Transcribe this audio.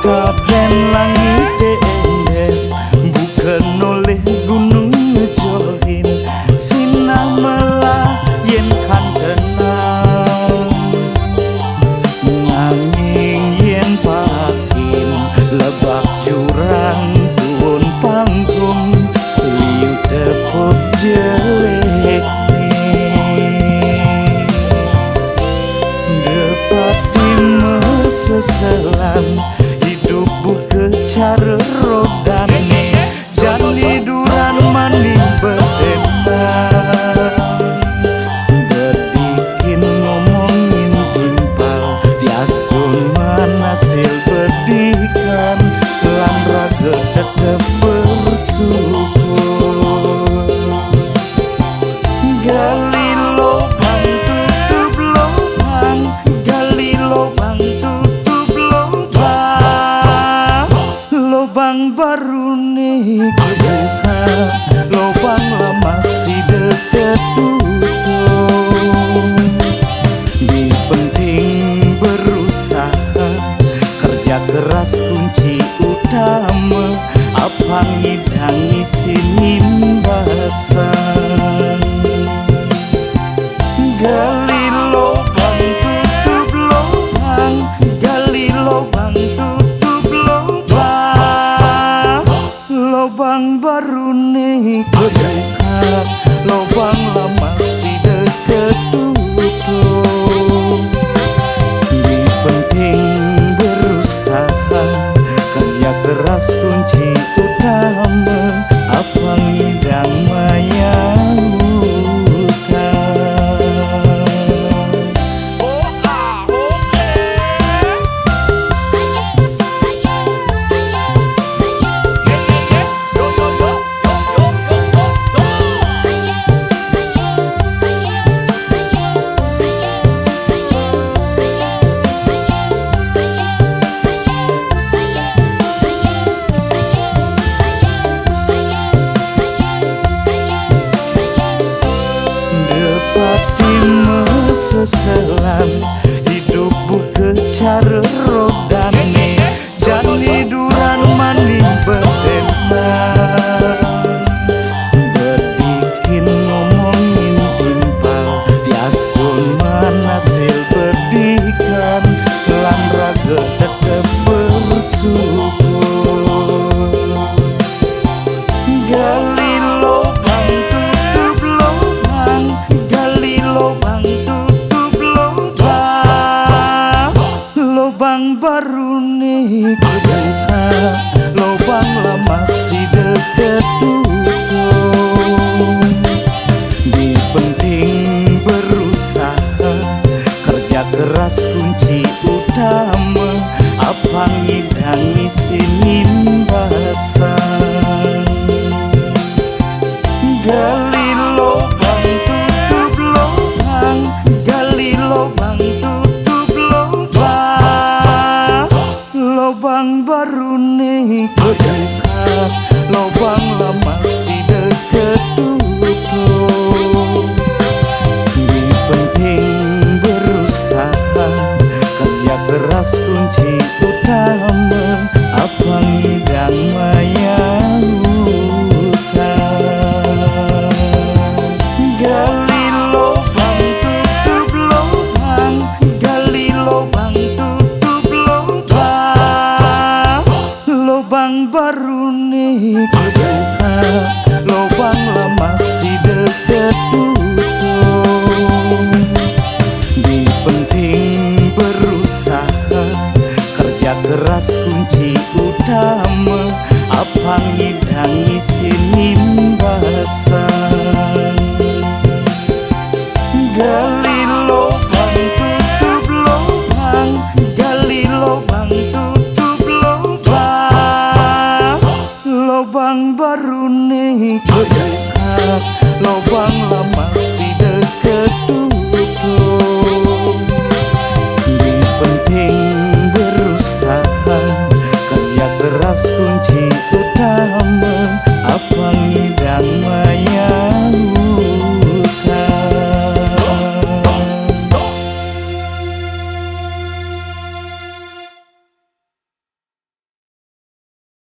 Kabeh langit dendem bukan oleh gunung johin sinah melah yen kan tenang nanging yen pakin lebak jurang tuwun panggung liu tepuk jelek dapat dimeseselan cara rodane jani duran mani betenan berbikin ngomongin timpal tias don manasil bedikan lan raga tetep bersyukur gali lobang tutup lobang gali lobang lobang baru nih kebuka lobang lama masih deket tutup di penting berusaha kerja keras kunci utama apa ngidangi sini basah gali lobang tutup lobang gali lobang lobang baru nih kebuka lobang lama masih deket tutup di penting berusaha kerja keras kunci utama apa ngidang mayang seselan hidup buke cara rodane jani duran mani betenan berbikin ngomongin timpal tias don manasil bedikan lan raga tetep bersyukur gali lobang tutup lobang gali lobang lobang baru nih kebuka lobang lama masih deket tutup di penting berusaha kerja keras kunci utama apa ngidangi sini basah gali lobang tutup lobang gali lobang lobang baru nih kebuka lobang lama masih deket tutup di penting berusaha kerja keras kunci utama apa ngidang mayang gali lobang tutup lobang gali lobang lobang baru nih kebuka lobang lama masih deket tutup di penting berusaha kerja keras kunci utama apa ngidangi sini basah gali lobang tutup lobang gali lobang lobang baru nih atas kunci